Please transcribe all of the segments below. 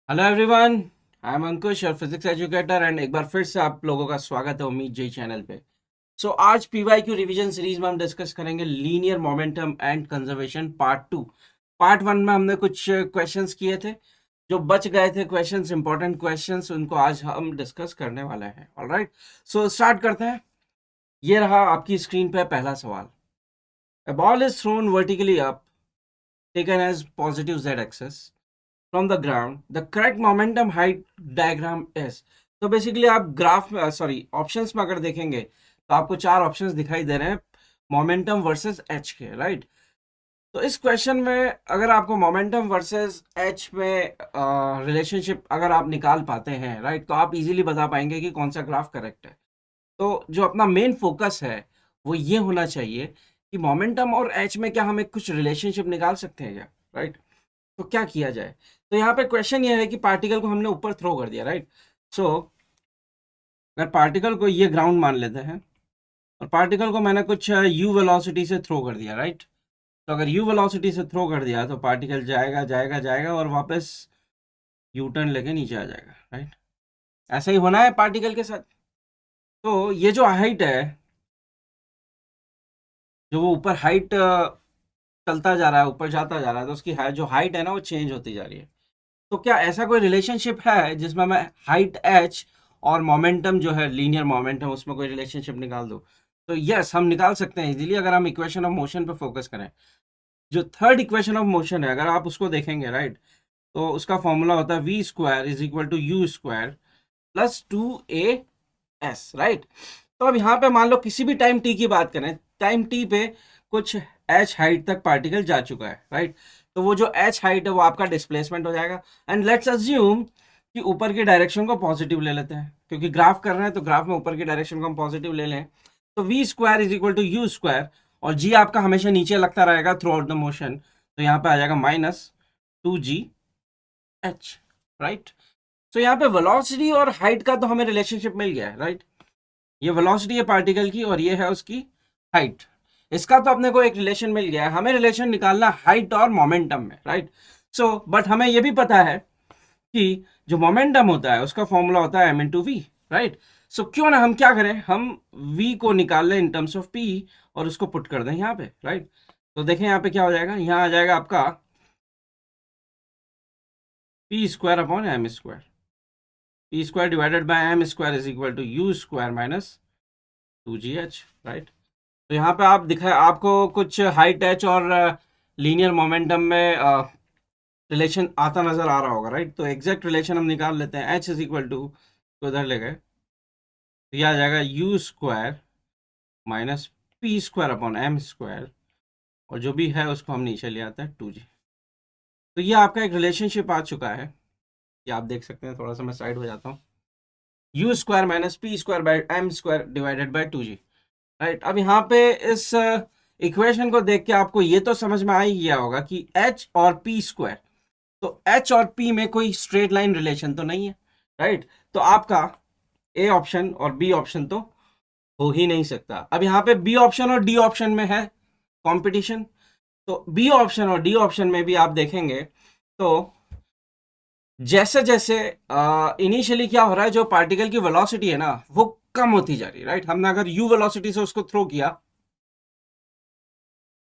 Hello everyone, I am अंकुश और physics educator and एक बार फिर से आप लोगों का स्वागत है उम्मीद जी चैनल पे। आज पीवाई क्यू रिवीजन सीरीज में हम डिस्कस करेंगे linear momentum and conservation part 2। Part 1 में हमने कुछ क्वेश्चंस किए थे, जो बच गए थे क्वेश्चंस, इंपॉर्टेंट क्वेश्चंस, उनको आज हम डिस्कस करने वाले हैं। ऑलराइट, सो स्टार्ट करते हैं। ये रहा आपकी स्क्रीन पे पहला सवाल। A ball is thrown vertically up, taken as positive z axis from the ground. The correct momentum height diagram is। तो बेसिकली आप ग्राफ में, सॉरी, ऑप्शंस में अगर देखेंगे तो आपको चार ऑप्शंस दिखाई दे रहे हैं मोमेंटम वर्सेस एच के, राइट। तो इस क्वेश्चन में अगर आपको मोमेंटम वर्सेस एच में रिलेशनशिप अगर आप निकाल पाते हैं, राइट, तो आप इजीली बता पाएंगे कि कौन सा ग्राफ करेक्ट है। तो जो अपना मेन फोकस है वो ये होना चाहिए कि मोमेंटम और एच में क्या हम एक कुछ रिलेशनशिप निकाल सकते हैं क्या, राइट। तो क्या किया जाए। तो यहाँ पे क्वेश्चन ये है कि पार्टिकल को हमने ऊपर थ्रो कर दिया, राइट। सो अगर पार्टिकल को ये ग्राउंड मान लेते हैं और पार्टिकल को मैंने कुछ यू वेलोसिटी से थ्रो कर दिया, राइट। तो अगर यू वेलोसिटी से थ्रो कर दिया तो पार्टिकल जाएगा जाएगा जाएगा और वापस यू टर्न लेके नीचे आ जाएगा, राइट। ऐसा ही होना है पार्टिकल के साथ। तो ये जो हाइट है, जो वो ऊपर हाइट चलता जा रहा है, ऊपर जाता जा रहा है, तो उसकी जो हाइट है ना वो चेंज होती जा रही है। तो क्या ऐसा कोई रिलेशनशिप है जिसमें मैं हाइट एच और मोमेंटम जो है लीनियर मोमेंटम उसमें कोई रिलेशनशिप निकाल दूं। तो यस, हम निकाल सकते हैं इजीली अगर हम इक्वेशन ऑफ मोशन पे फोकस करें। जो थर्ड इक्वेशन ऑफ मोशन है अगर आप उसको देखेंगे, राइट, तो उसका फॉर्मूला होता है V square is equal to U square plus 2a s, right. तो अब यहाँ पे मान लो किसी भी टाइम टी की बात करें, टाइम टी पे कुछ एच हाइट तक पार्टिकल जा चुका है, राइट। तो वो जो एच हाइट है वो आपका डिस्प्लेसमेंट हो जाएगा। एंड लेट्स अज्यूम कि ऊपर की डायरेक्शन को पॉजिटिव ले लेते हैं, क्योंकि ग्राफ कर रहे हैं तो ग्राफ में ऊपर की डायरेक्शन को हम पॉजिटिव ले लें। तो V square is equal to U square, और जी आपका हमेशा नीचे लगता रहेगा थ्रू आउट द मोशन, तो यहाँ पे आ जाएगा -2gh, राइट। तो यहाँ पे वेलोसिटी और हाइट का तो हमें रिलेशनशिप मिल गया है, राइट। ये वेलोसिटी है पार्टिकल की और ये है उसकी हाइट। इसका तो अपने को एक रिलेशन मिल गया है। हमें रिलेशन निकालना हाइट और मोमेंटम में, राइट। बट हमें ये भी पता है कि जो मोमेंटम होता है उसका फॉर्मूला होता है m/v, राइट। क्यों ना हम क्या करें, हम v को निकाल लें इन टर्म्स ऑफ p और उसको पुट कर दें यहाँ पे, राइट। तो देखें यहाँ पे क्या हो जाएगा, यहाँ आ जाएगा आपका p square upon m square, p square divided by m square is equal to u square minus 2gh, right. तो यहाँ पे आप दिखा आपको कुछ हाइट एच और लीनियर मोमेंटम में रिलेशन आता नजर आ रहा होगा, राइट। तो एग्जैक्ट रिलेशन हम निकाल लेते हैं। एच इज इक्वल टू, तो इधर ले गए तो यह आ जाएगा U square minus P square upon M square, और जो भी है उसको हम नीचे ले आते हैं 2g। तो ये आपका एक रिलेशनशिप आ चुका है, ये आप देख सकते हैं। थोड़ा सा मैं साइड हो जाता हूँ। U square minus P square by M square divided by 2g, right. अब यहाँ पे इस इक्वेशन को देख के आपको ये तो समझ में आ ही गया होगा कि एच और पी स्क्वायर, तो एच और पी में कोई स्ट्रेट लाइन रिलेशन तो नहीं है, राइट। तो आपका ए ऑप्शन और बी ऑप्शन तो हो ही नहीं सकता। अब यहाँ पे बी ऑप्शन और डी ऑप्शन में है कंपटीशन। तो बी ऑप्शन और डी ऑप्शन में भी आप देखेंगे तो जैसे जैसे इनिशियली क्या हो रहा है, जो पार्टिकल की वेलोसिटी है ना वो कम होती जा रही है, राइट। हमने अगर यू वेलोसिटी से उसको थ्रो किया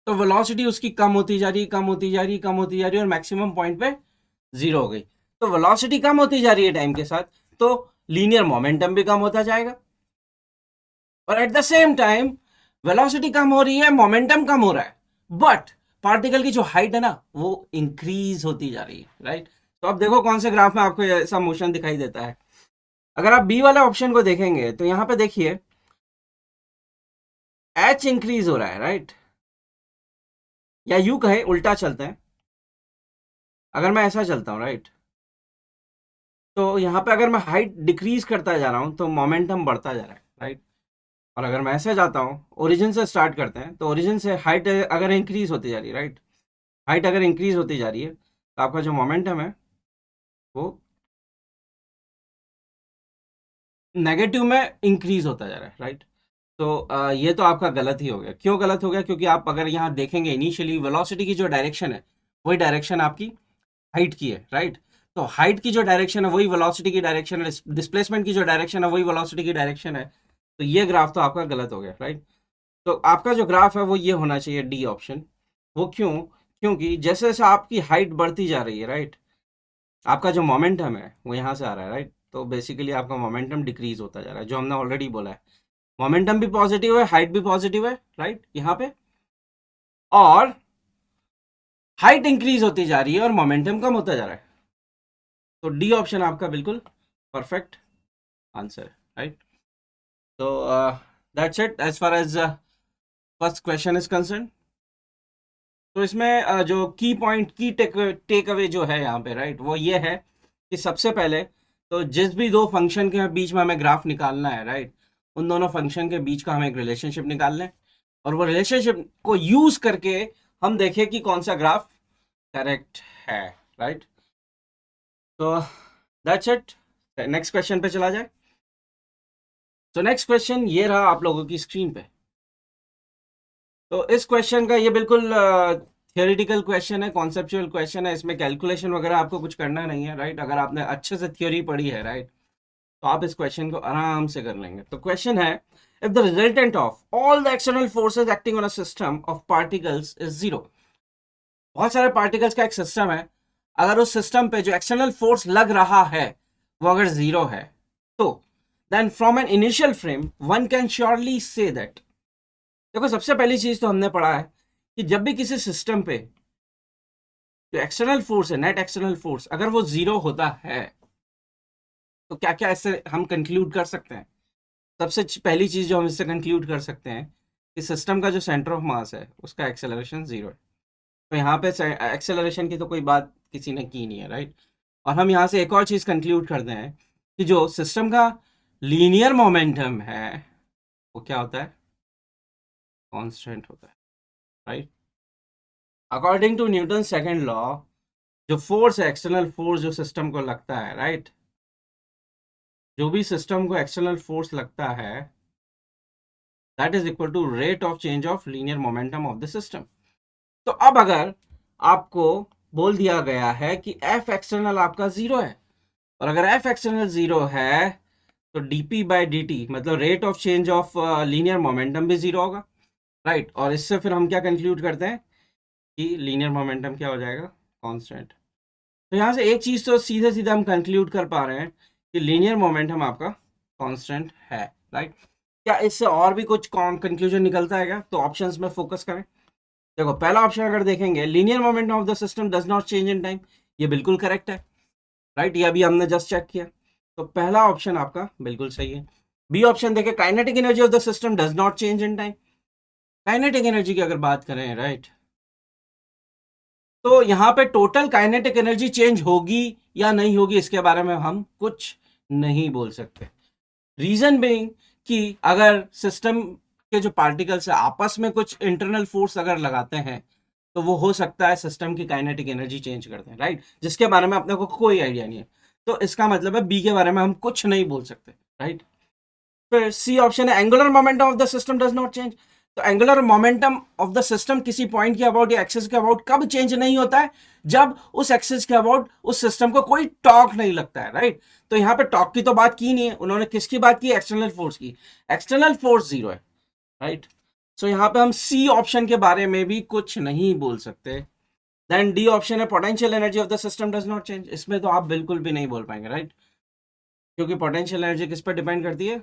तो वेलोसिटी उसकी कम होती जा रही, कम होती जा रही, कम होती जा रही, और मैक्सिमम पॉइंट पे 0 हो गई। तो वेलोसिटी कम होती जा रही है टाइम के साथ, तो लीनियर मोमेंटम भी कम होता जाएगा, और at the same time velocity कम हो रही है, मोमेंटम कम हो रहा है, बट पार्टिकल की जो हाइट है ना वो इंक्रीज होती जा रही है, राइट। तो अब देखो कौन से ग्राफ में आपको ऐसा मोशन दिखाई देता है। अगर आप बी वाले ऑप्शन को देखेंगे तो यहां पे देखिए एच इंक्रीज हो रहा है, राइट। या यू कहे उल्टा चलते हैं, अगर मैं ऐसा चलता हूं, राइट, तो यहाँ पे अगर मैं हाइट डिक्रीज करता जा रहा हूँ तो मोमेंटम बढ़ता जा रहा है, राइट। और अगर मैं ऐसे जाता हूँ, ओरिजिन से स्टार्ट करते हैं, तो ओरिजिन से हाइट अगर इंक्रीज होती जा रही है, राइट, हाइट अगर इंक्रीज होती जा रही है तो आपका जो मोमेंटम है वो नेगेटिव में इंक्रीज होता जा रहा है, राइट। तो ये तो आपका गलत ही हो गया। क्यों गलत हो गया? क्योंकि आप अगर यहाँ देखेंगे इनिशियली वेलोसिटी की जो डायरेक्शन है वही डायरेक्शन आपकी हाइट की है, राइट। तो हाइट की जो डायरेक्शन है वही वेलोसिटी की डायरेक्शन है, डिस्प्लेसमेंट की जो डायरेक्शन है वही वेलोसिटी की डायरेक्शन है। तो ये ग्राफ तो आपका गलत हो गया, राइट। तो आपका जो ग्राफ है वो ये होना चाहिए, डी ऑप्शन। वो क्यों? क्योंकि जैसे जैसे आपकी हाइट बढ़ती जा रही है, राइट, आपका जो मोमेंटम है वो यहाँ से आ रहा है, राइट। तो बेसिकली आपका मोमेंटम डिक्रीज होता जा रहा है, जो हमने ऑलरेडी बोला है। मोमेंटम भी पॉजिटिव है, हाइट भी पॉजिटिव है, राइट, यहाँ पे। और हाइट इंक्रीज होती जा रही है और मोमेंटम कम होता जा रहा है। तो डी ऑप्शन आपका बिल्कुल परफेक्ट आंसर है, राइट। तो that's it as far as first question is concern. तो इसमें जो की पॉइंट, की टेक अवे जो है यहाँ पे, राइट, वो ये है कि सबसे पहले तो जिस भी दो फंक्शन के बीच में हमें ग्राफ निकालना है, राइट, उन दोनों फंक्शन के बीच का हमें एक रिलेशनशिप निकालना है, और वो रिलेशनशिप को यूज करके हम देखें कि कौन सा ग्राफ करेक्ट है, राइट। तो दैट्स इट। नेक्स्ट क्वेश्चन पे चला जाए। तो नेक्स्ट क्वेश्चन ये रहा आप लोगों की स्क्रीन पे। तो इस क्वेश्चन का ये बिल्कुल थियोरिटिकल क्वेश्चन है, कॉन्सेप्चुअल क्वेश्चन है। इसमें कैलकुलेशन वगैरह आपको कुछ करना नहीं है, राइट। अगर आपने अच्छे से थ्योरी पढ़ी है, राइट, तो आप इस क्वेश्चन को आराम से कर लेंगे। तो क्वेश्चन है, if the resultant of all the external forces acting on a system of particles is zero. बहुत सारे पार्टिकल्स का एक सिस्टम है, अगर उस सिस्टम पे जो एक्सटर्नल फोर्स लग रहा है वो अगर जीरो है, तो then from an initial frame one can surely say that. देखो, सबसे पहली चीज तो हमने पढ़ा है कि जब भी किसी सिस्टम पे जो एक्सटर्नल फोर्स है, नेट एक्सटर्नल फोर्स, अगर वो जीरो होता है तो क्या क्या इससे हम कंक्लूड कर सकते हैं। सबसे पहली चीज जो हम इससे कंक्लूड कर सकते हैं कि सिस्टम का जो सेंटर ऑफ मास है उसका एक्सेलरेशन जीरो है। तो यहाँ पे एक्सेलरेशन की तो कोई बात किसी ने की नहीं है, राइट। और हम यहाँ से एक और चीज कंक्लूड करते हैं कि जो सिस्टम का लीनियर मोमेंटम है वो क्या होता है, कांस्टेंट होता है, right. According to Newton second law, जो फोर्स है, एक्सटर्नल फोर्स जो सिस्टम को लगता है, राइट, जो भी सिस्टम को एक्सटर्नल फोर्स लगता है, that is equal to rate of change of linear momentum of the system. तो अब अगर आपको बोल दिया गया है कि एफ एक्सटर्नल आपका जीरो है, और अगर एफ एक्सटर्नल जीरो है तो डीपी बाई डी टी मतलब rate of change of linear momentum भी जीरो होगा, राइट। और इससे फिर हम क्या कंक्लूड करते हैं कि लीनियर मोमेंटम क्या हो जाएगा, कांस्टेंट। तो यहाँ से एक चीज तो सीधे सीधे हम कंक्लूड कर पा रहे हैं कि लीनियर मोमेंटम आपका कांस्टेंट है, राइट। क्या इससे और भी कुछ कंक्लूजन निकलता है क्या? तो ऑप्शंस में फोकस करें। देखो, पहला ऑप्शन अगर देखेंगे, linear momentum of the system does not change in time, ये बिल्कुल करेक्ट है, राइट। ये अभी हमने जस्ट चेक किया, तो पहला ऑप्शन आपका बिल्कुल सही है। बी ऑप्शन देखें, kinetic energy of the system does not change in time. Kinetic energy की अगर बात करें, राइट, तो यहाँ पे टोटल काइनेटिक एनर्जी चेंज होगी या नहीं होगी इसके बारे में हम कुछ नहीं बोल सकते। रीजन बीइंग कि अगर सिस्टम के जो पार्टिकल्स है आपस में कुछ इंटरनल फोर्स अगर लगाते हैं तो वो हो सकता है सिस्टम की काइनेटिक एनर्जी चेंज करते हैं, राइट, जिसके बारे में अपने को कोई आइडिया नहीं है। तो इसका मतलब है बी के बारे में हम कुछ नहीं बोल सकते, राइट। फिर सी ऑप्शन है, angular momentum of the system does not change. तो angular momentum of the system किसी पॉइंट के अबाउट या एक्सिस के अबाउट कब चेंज नहीं होता है, जब उस एक्सिस के अबाउट उस सिस्टम को कोई टॉर्क नहीं लगता है, राइट। तो यहाँ पे टॉर्क की तो बात की नहीं है उन्होंने, किसकी बात की, एक्सटर्नल फोर्स की। एक्सटर्नल फोर्स जीरो है, राइट। सो यहाँ पे हम सी ऑप्शन के बारे में भी कुछ नहीं बोल सकते। देन डी ऑप्शन है, potential energy of the system does not change. इसमें तो आप बिल्कुल भी नहीं बोल पाएंगे, राइट, क्योंकि पोटेंशियल एनर्जी किस पर डिपेंड करती है,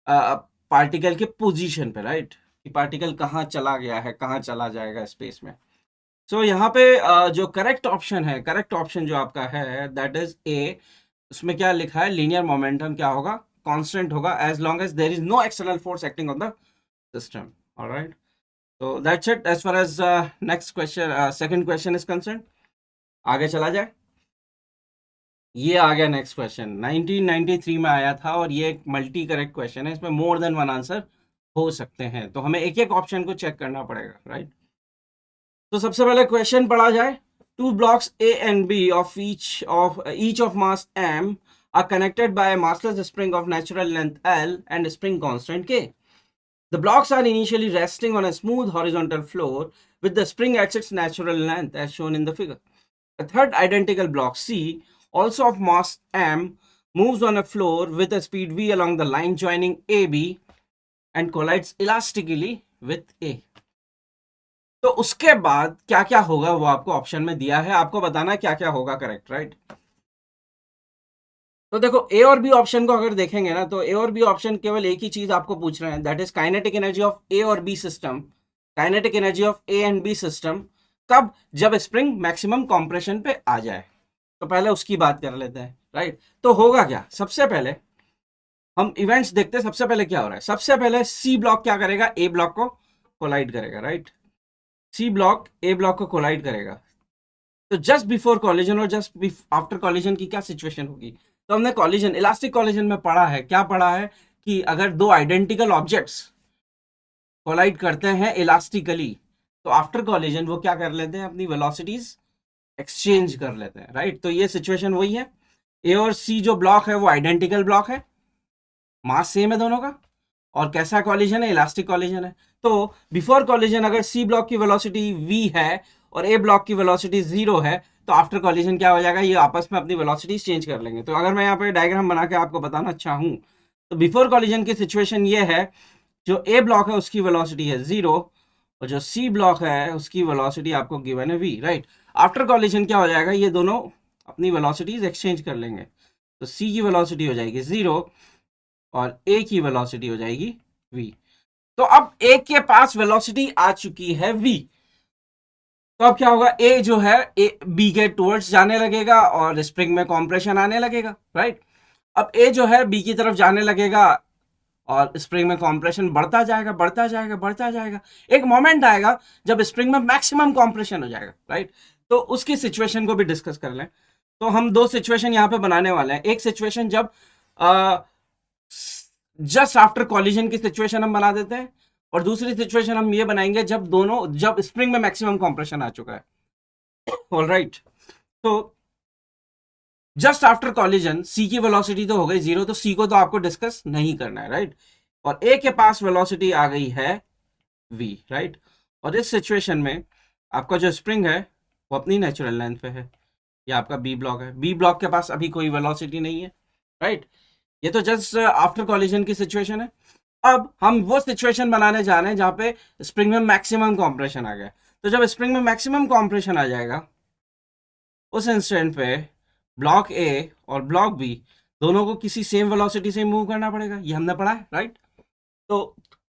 पार्टिकल के पोजीशन पे, राइट, कि पार्टिकल कहाँ चला गया है, कहाँ चला जाएगा स्पेस में। सो यहाँ पे जो करेक्ट ऑप्शन है, करेक्ट ऑप्शन जो आपका है दैट इज ए। उसमें क्या लिखा है, लीनियर मोमेंटम क्या होगा, कांस्टेंट होगा as long as there is no external force acting on the system. Alright, तो that's it as far as next question, second question is concern. आगे चला जाए। ये आ गया नेक्स्ट क्वेश्चन, 1993 में आया था और ये एक मल्टी करेक्ट क्वेश्चन है, इसमें मोर देन वन आंसर हो सकते हैं, तो हमें एक एक ऑप्शन को चेक करना पड़ेगा, राइट। तो सबसे पहले क्वेश्चन पढ़ा जाए। Two blocks A and B of each of mass m are connected by massless spring of natural length L and spring constant K. The blocks are initially resting on a smooth horizontal floor with the spring at its natural length as shown in the figure. A third identical block C also of mass m, moves on a floor with a speed v along the line joining AB and collides elastically with A. तो उसके बाद क्या क्या होगा वो आपको option में दिया है, आपको बताना है क्या क्या होगा, करेक्ट, राइट? तो देखो ए और बी ऑप्शन को अगर देखेंगे ना, तो ए और बी ऑप्शन केवल एक ही चीज आपको पूछ रहे हैं, that is kinetic energy of A और B system, kinetic energy of A and B system, कब? जब स्प्रिंग मैक्सिमम कंप्रेशन पे आ जाए। तो पहले उसकी बात कर लेते हैं, राइट? तो होगा क्या, सबसे पहले हम इवेंट्स देखते हैं। सबसे पहले क्या हो रहा है, सबसे पहले सी ब्लॉक क्या करेगा, ए ब्लॉक को कोलाइड करेगा, right? C block A block को कोलाइड करेगा। तो जस्ट बिफोर कॉलिजन और जस्ट आफ्टर कॉलिजन की क्या सिचुएशन होगी? तो हमने कॉलिजन, इलास्टिक कॉलिजन में पढ़ा है, क्या पढ़ा है कि अगर दो आइडेंटिकल ऑब्जेक्ट्स कोलाइड करते हैं इलास्टिकली, तो आफ्टर कॉलिजन वो क्या कर लेते हैं, अपनी वेलोसिटीज एक्सचेंज कर लेते हैं, राइट? तो ये सिचुएशन वही है। ए और सी जो ब्लॉक है वो आइडेंटिकल ब्लॉक है, मास सेम है दोनों का, और कैसा कॉलिजन है, इलास्टिक कॉलिजन है। तो बिफोर कॉलिजन अगर सी ब्लॉक की वेलोसिटी v है और ए ब्लॉक की वेलोसिटी 0 है, तो आफ्टर कॉलिजन क्या हो जाएगा, ये आपस में अपनी वेलोसिटी चेंज कर लेंगे। तो अगर मैं यहाँ पे डायग्राम बना के आपको बताना चाहूँ, तो बिफोर कॉलिजन की सिचुएशन ये है, जो ए ब्लॉक है उसकी वेलोसिटी है 0 और जो सी ब्लॉक है उसकी वेलोसिटी आपको गिवन है v, राइट? आफ्टर कॉलिजन क्या हो जाएगा, ये दोनों अपनी वेलोसिटीज एक्सचेंज कर लेंगे। तो सी की वेलोसिटी हो जाएगी 0 और ए की वेलोसिटी हो जाएगी v। तो अब ए के पास वेलोसिटी आ चुकी है v, तो अब क्या होगा, ए जो है ए बी के टुवर्ड्स जाने लगेगा और स्प्रिंग में कॉम्प्रेशन आने लगेगा, राइट? अब ए जो है बी की तरफ जाने लगेगा और स्प्रिंग में कॉम्प्रेशन बढ़ता जाएगा बढ़ता जाएगा बढ़ता जाएगा। एक मोमेंट आएगा जब स्प्रिंग में मैक्सिमम कॉम्प्रेशन हो जाएगा, राइट? तो उसकी सिचुएशन को भी डिस्कस कर लें। तो हम दो सिचुएशन यहाँ पे बनाने वाले हैं। एक सिचुएशन जब जस्ट आफ्टर कॉलिजन की सिचुएशन हम बना देते हैं, और दूसरी सिचुएशन हम ये बनाएंगे जब स्प्रिंग में मैक्सिमम कंप्रेशन आ चुका है। ऑलराइट, तो जस्ट आफ्टर कॉलिजन सी की वेलोसिटी तो हो गई 0, तो सी को तो आपको डिस्कस नहीं करना है, राइट? और ए के पास वेलोसिटी आ गई है v, राइट? और इस सिचुएशन में आपका जो स्प्रिंग है वो अपनी नेचुरल लेंथ पे है, ये आपका बी ब्लॉक है, बी ब्लॉक के पास अभी कोई वेलोसिटी नहीं है, राइट? ये तो जस्ट आफ्टर कॉलिजन की सिचुएशन है। अब हम वो सिचुएशन बनाने जा रहे हैं जहां पे स्प्रिंग में मैक्सिमम कॉम्प्रेशन आ गया। तो जब स्प्रिंग में मैक्सिमम कॉम्प्रेशन आ जाएगा, उस इंस्टेंट पे ब्लॉक ए और ब्लॉक बी दोनों को किसी सेम वेलोसिटी से मूव करना पड़ेगा, ये हमने पढ़ा है, राइट? तो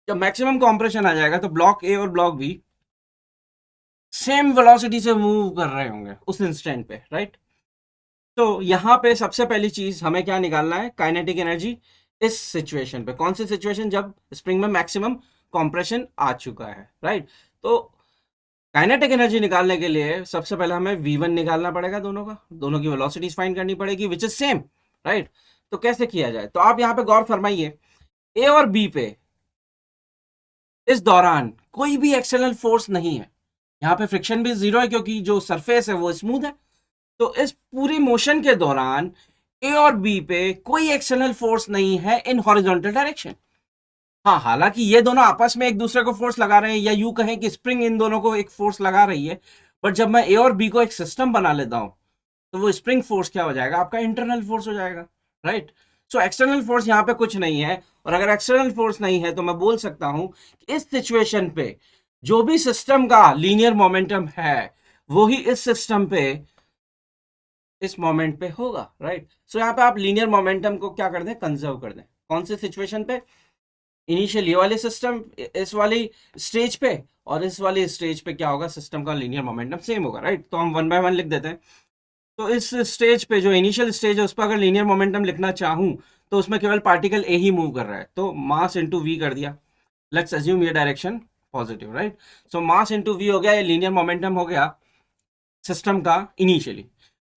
जब मैक्सिमम कॉम्प्रेशन आ जाएगा तो ब्लॉक ए और ब्लॉक बी सेम वेलोसिटी से मूव कर रहे होंगे उस इंस्टेंट पे, राइट? तो यहाँ पे सबसे पहली चीज हमें क्या निकालना है, काइनेटिक एनर्जी इस सिचुएशन पे। कौन सी सिचुएशन, जब स्प्रिंग में मैक्सिमम कंप्रेशन आ चुका है, राइट? तो काइनेटिक एनर्जी निकालने के लिए सबसे पहले हमें v1 निकालना पड़ेगा, दोनों की वेलोसिटीज फाइंड करनी पड़ेगी विच इज सेम, राइट? तो कैसे किया जाए, तो आप यहाँ पे गौर फरमाइए, ए और बी पे इस दौरान कोई भी एक्सटर्नल फोर्स नहीं है, यहाँ पे फ्रिक्शन भी 0 है क्योंकि जो सरफेस है वो स्मूथ है। तो इस पूरी मोशन के दौरान ए और बी पे कोई एक्सटर्नल फोर्स नहीं है इन हॉरिजॉन्टल डायरेक्शन। हाँ, हालांकि ये दोनों आपस में एक दूसरे को फोर्स लगा रहे हैं, या यूं कहें कि स्प्रिंग इन दोनों को एक फोर्स लगा रही है, बट जब मैं ए और बी को एक सिस्टम बना लेता हूं, तो वो स्प्रिंग फोर्स क्या हो जाएगा, आपका इंटरनल फोर्स हो जाएगा, राइट? सो एक्सटर्नल फोर्स यहाँ पे कुछ नहीं है, और अगर एक्सटर्नल फोर्स नहीं है तो मैं बोल सकता हूं कि इस सिचुएशन पे जो भी सिस्टम का लीनियर मोमेंटम है वो ही इस सिस्टम पे इस मोमेंट पे होगा, राइट? सो यहाँ पे आप लीनियर मोमेंटम को क्या कर दें, कंजर्व कर दें। कौन से सिचुएशन पे, इनिशियल ये वाले सिस्टम इस वाली स्टेज पे, और इस वाली स्टेज पे क्या होगा, सिस्टम का लीनियर मोमेंटम सेम होगा, राइट? तो हम 1 बाय 1 लिख देते हैं। तो इस स्टेज पे जो इनिशियल स्टेज है उस पर अगर लीनियर मोमेंटम लिखना चाहूं तो उसमें केवल पार्टिकल ए ही मूव कर रहा है, तो मास इंटू वी कर दिया। लेट्स अज्यूम ये direction positive, right? So mass into V हो गया, ये लीनियर मोमेंटम हो गया सिस्टम का इनिशियली।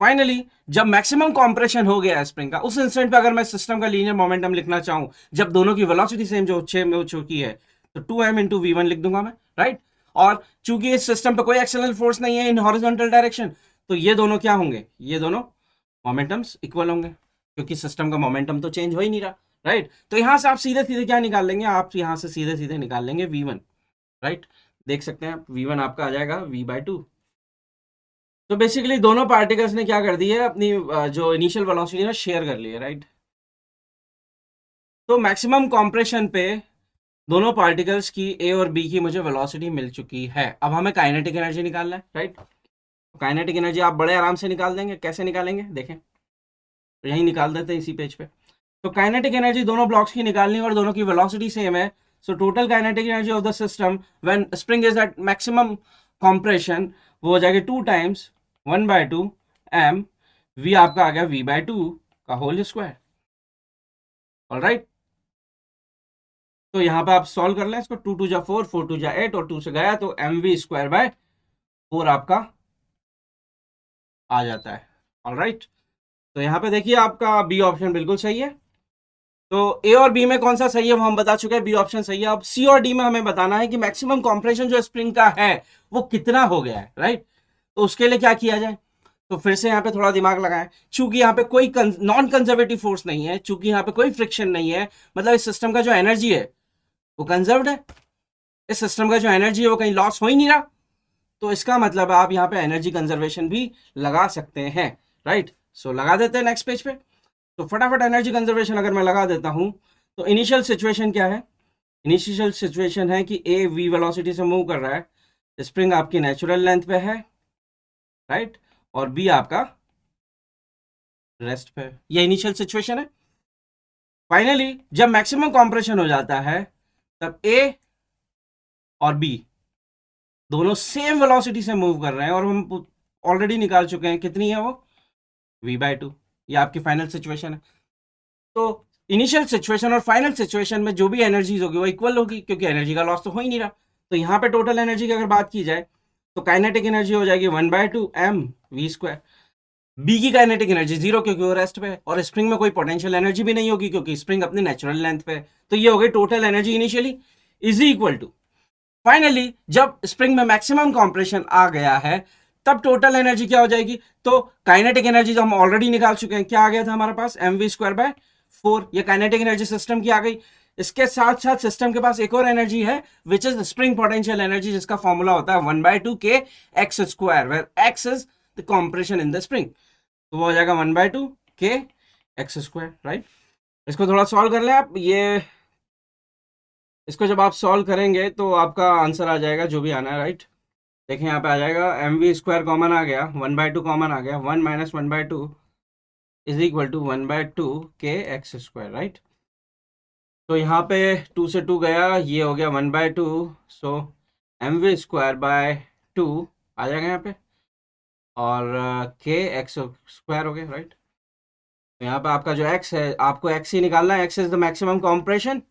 फाइनली जब मैक्सिमम कंप्रेशन हो गया स्प्रिंग का, उस इंस्टेंट पे अगर मैं सिस्टम का लीनियर मोमेंटम लिखना चाहूं, जब दोनों की वेलोसिटी सेम जो 6 में हो चुकी है, तो 2m इंटू वी लिख दूंगा मैं, राइट? और चूंकि इस सिस्टम पे कोई एक्सटर्नल फोर्स नहीं है इन हॉरिजॉन्टल डायरेक्शन, तो ये दोनों क्या होंगे, ये दोनों मोमेंटम्स इक्वल होंगे, क्योंकि सिस्टम का मोमेंटम तो चेंज हो ही नहीं रहा, राइट? तो यहां से आप सीधे सीधे क्या निकाल लेंगे, आप यहां से सीधे सीधे निकाल लेंगे v1, राइट? देख सकते हैं v1 आपका आ जाएगा v/2, तो बेसिकली दोनों पार्टिकल्स ने क्या कर दी है, अपनी जो इनिशियल वेलोसिटी है शेयर कर ली है, राइट। तो मैक्सिमम कॉम्प्रेशन पे दोनों पार्टिकल्स की ए और बी की मुझे वेलोसिटी मिल चुकी है। अब हमें काइनेटिक एनर्जी निकालना है, राइट। काइनेटिक एनर्जी आप बड़े आराम से निकाल देंगे, कैसे निकालेंगे देखें, तो यही निकाल देते हैं इसी पेज पे। तो काइनेटिक एनर्जी दोनों ब्लॉक्स की निकालनी है और दोनों की वेलोसिटी सेम है। So total kinetic energy of the system when spring is at maximum compression वो हो जाएगी 2 टाइम्स 1/2 m v, आपका आ गया v/2 का होल स्क्वायर। ऑलराइट, तो यहाँ पे आप सॉल्व कर लें इसको, 2 2 जा 4, 4 2 जा 8 और 2 से गया तो mv²/4 आपका आ जाता है। ऑलराइट, तो यहाँ पे देखिए आपका बी ऑप्शन बिल्कुल सही है। तो ए और बी में कौन सा सही है वो हम बता चुके हैं, बी ऑप्शन सही है। अब सी और डी में हमें बताना है कि मैक्सिमम कंप्रेशन जो स्प्रिंग का है वो कितना हो गया है, राइट। तो उसके लिए क्या किया जाए, तो फिर से यहाँ पे थोड़ा दिमाग लगाएं। चूंकि यहाँ पे कोई नॉन कंजर्वेटिव फोर्स नहीं है, चूंकि यहाँ पे कोई फ्रिक्शन नहीं है, मतलब इस सिस्टम का जो एनर्जी है वो कंजर्व्ड है, इस सिस्टम का जो एनर्जी है वो कहीं लॉस हो ही नहीं रहा। तो इसका मतलब आप यहाँ पे एनर्जी कंजर्वेशन भी लगा सकते हैं, राइट। सो लगा देते हैं नेक्स्ट पेज पे। तो फटाफट एनर्जी कंजर्वेशन अगर मैं लगा देता हूं तो इनिशियल सिचुएशन क्या है, इनिशियल सिचुएशन है कि ए वी वेलोसिटी से मूव कर रहा है, स्प्रिंग आपकी नेचुरल लेंथ पे है, राइट, और बी आपका रेस्ट पे, ये इनिशियल सिचुएशन है। फाइनली जब मैक्सिमम कंप्रेशन हो जाता है तब ए और बी दोनों सेम वेलोसिटी से मूव कर रहे हैं और हम ऑलरेडी निकाल चुके हैं कितनी है वो v/2, ये आपकी फाइनल सिचुएशन है। तो इनिशियल सिचुएशन और फाइनल सिचुएशन में जो भी एनर्जीज होगी वो इक्वल होगी, क्योंकि एनर्जी का लॉस तो हो ही नहीं रहा। तो यहाँ पे टोटल एनर्जी की अगर बात की जाए तो काइनेटिक एनर्जी हो जाएगी 1/2 mv²। बी की काइनेटिक एनर्जी 0, क्योंकि वो रेस्ट पे है, और स्प्रिंग में कोई पोटेंशियल एनर्जी भी नहीं होगी क्योंकि स्प्रिंग अपनी नेचुरल लेंथ पे है। तो ये हो गई total energy initially is equal to, finally जब स्प्रिंग में मैक्सिमम कॉम्प्रेशन आ गया है तब टोटल एनर्जी क्या हो जाएगी। तो काइनेटिक एनर्जी जो हम ऑलरेडी निकाल चुके हैं, क्या आ गया था हमारे पास mv²/4, ये काइनेटिक एनर्जी सिस्टम की आ गई। इसके साथ साथ सिस्टम के पास एक और एनर्जी है which is spring potential energy, जिसका फॉर्मूला होता है 1/2 kx², where x is the compression in the spring. तो वो हो जाएगा 1/2 kx², राइट। इसको थोड़ा सॉल्व कर ले आप, ये इसको जब आप सॉल्व करेंगे तो आपका आंसर आ जाएगा जो भी आना है, राइट। देखें यहाँ पे आ जाएगा mv² कॉमन आ गया, 1/2 कॉमन आ गया, 1 - 1/2 is equal to 1/2 kx², right. तो यहाँ पे 2 से 2 गया, ये हो गया 1/2, सो mv²/2 आ जाएगा यहाँ पे, और kx² हो गया, राइट। तो यहाँ पे आपका जो x है, आपको x ही निकालना है, x is the maximum compression,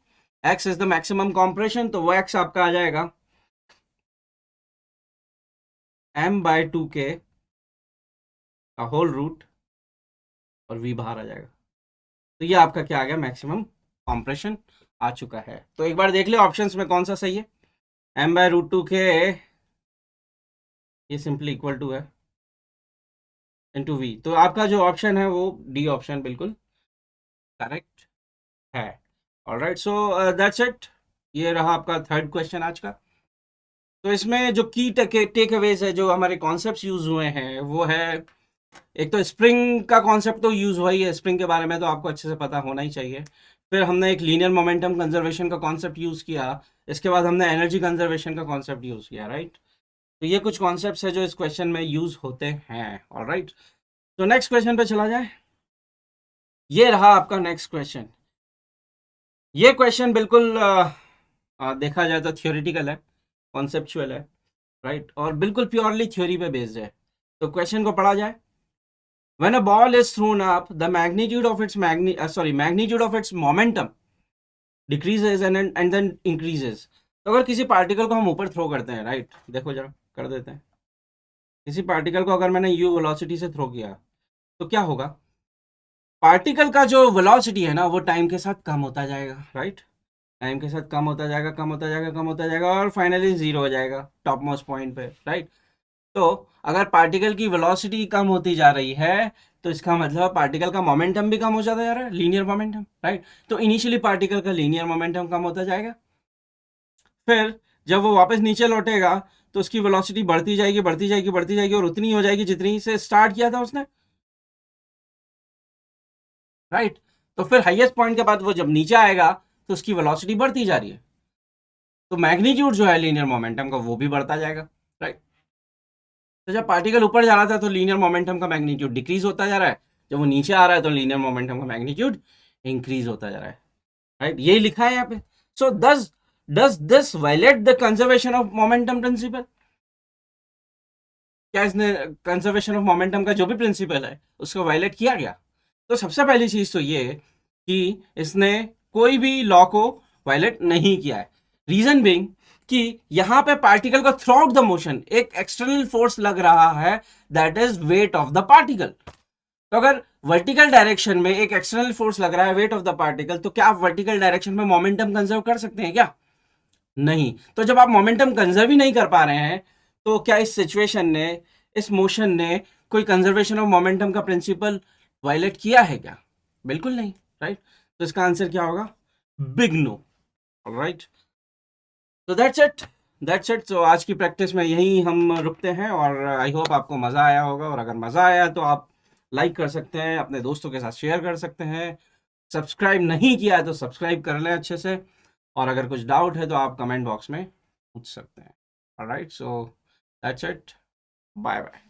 x is the maximum compression, तो वो x आपका आ जाएगा m/2 k का होल रूट और v बाहर आ जाएगा। तो ये आपका क्या आ गया, मैक्सिमम कॉम्प्रेशन आ चुका है। तो एक बार देख ले ऑप्शंस में कौन सा सही है। m/√2 k ये सिंपली इक्वल टू है इनटू v, तो आपका जो ऑप्शन है वो डी ऑप्शन बिल्कुल करेक्ट है। ऑलराइट, सो दैट्स इट, ये रहा आपका थर्ड क्वेश्चन आज का। तो इसमें जो की टेक अवेज है, जो हमारे कॉन्सेप्ट्स यूज हुए हैं वो है, एक तो स्प्रिंग का कॉन्सेप्ट तो यूज हुआ ही है, स्प्रिंग के बारे में तो आपको अच्छे से पता होना ही चाहिए। फिर हमने एक लीनियर मोमेंटम कंजर्वेशन का कॉन्सेप्ट यूज किया, इसके बाद हमने एनर्जी कंजर्वेशन का कॉन्सेप्ट यूज किया, राइट। तो ये कुछ कॉन्सेप्ट्स है जो इस क्वेश्चन में यूज होते हैं। ऑलराइट, तो नेक्स्ट क्वेश्चन पे चला जाए। ये रहा आपका नेक्स्ट क्वेश्चन। ये क्वेश्चन बिल्कुल देखा जाए तो थियोरिटिकल है, कॉन्सेप्चुअल है, राइट, और बिल्कुल प्योरली थ्योरी पे बेस्ड है। तो क्वेश्चन को पढ़ा जाए। When a ball is thrown up, the magnitude of its momentum decreases and then increases. तो अगर किसी पार्टिकल को हम ऊपर थ्रो करते हैं, राइट, देखो जरा कर देते हैं, किसी पार्टिकल को अगर मैंने u वेलोसिटी से थ्रो किया तो क्या होगा, पार्टिकल का जो वेलोसिटी है ना वो टाइम के साथ कम होता जाएगा, राइट। टाइम के साथ कम होता जाएगा, कम होता जाएगा, कम होता जाएगा, और फाइनली जीरो हो जाएगा टॉप मोस्ट पॉइंट पे, राइट। तो अगर पार्टिकल की वेलोसिटी कम होती जा रही है तो इसका मतलब पार्टिकल का मोमेंटम भी कम हो जाता जा रहा है, लीनियर मोमेंटम, राइट। तो इनिशियली पार्टिकल का लीनियर मोमेंटम कम होता जाएगा, फिर जब वो वापस नीचे लौटेगा तो उसकी वेलोसिटी बढ़ती जाएगी बढ़ती जाएगी बढ़ती जाएगी और उतनी हो जाएगी जितनी से स्टार्ट किया था उसने, राइट। तो फिर हाईएस्ट पॉइंट के बाद वो जब नीचे आएगा तो उसकी वेलोसिटी बढ़ती जा रही है, तो मैग्नीट्यूड जो है लीनियर मोमेंटम का वो भी बढ़ता जाएगा, राइट। तो जब पार्टिकल ऊपर जा रहा था तो लीनियर मोमेंटम का मैग्नीट्यूड डिक्रीज होता जा रहा है, जब वो नीचे आ रहा है तो लीनियर मोमेंटम का मैग्नीट्यूड इंक्रीज होता जा रहा है, राइट। यही लिखा है यहाँ पे। So does this violate the conservation of momentum principle? क्या इसने कंजर्वेशन ऑफ मोमेंटम का जो भी प्रिंसिपल है उसको वायलेट किया गया? तो सबसे पहली चीज तो ये कि इसने कोई भी लॉ को वायलेट नहीं किया है। रीजन बिंग कि यहां पे पार्टिकल को थ्रू आउट द मोशन एक एक्सटर्नल फोर्स लग रहा है, that is weight of the particle. तो अगर वर्टिकल डायरेक्शन में एक एक्सटर्नल फोर्स लग रहा है वेट ऑफ द पार्टिकल, तो क्या आप वर्टिकल डायरेक्शन में मोमेंटम कंजर्व कर सकते हैं क्या? नहीं। तो जब आप मोमेंटम कंजर्व ही नहीं कर पा रहे हैं तो क्या इस सिचुएशन ने, इस मोशन ने कोई कंजर्वेशन ऑफ मोमेंटम का प्रिंसिपल वायलेट किया है क्या? बिल्कुल नहीं, राइट। तो इसका आंसर क्या होगा? Big no, right. तो दैट्स इट। तो आज की प्रैक्टिस में यही हम रुकते हैं और आई होप आपको मज़ा आया होगा, और अगर मज़ा आया तो आप लाइक कर सकते हैं, अपने दोस्तों के साथ शेयर कर सकते हैं, सब्सक्राइब नहीं किया है तो सब्सक्राइब कर लें अच्छे से, और अगर कुछ डाउट है तो आप कमेंट बॉक्स में पूछ सकते हैं। Alright, so that's it, bye bye.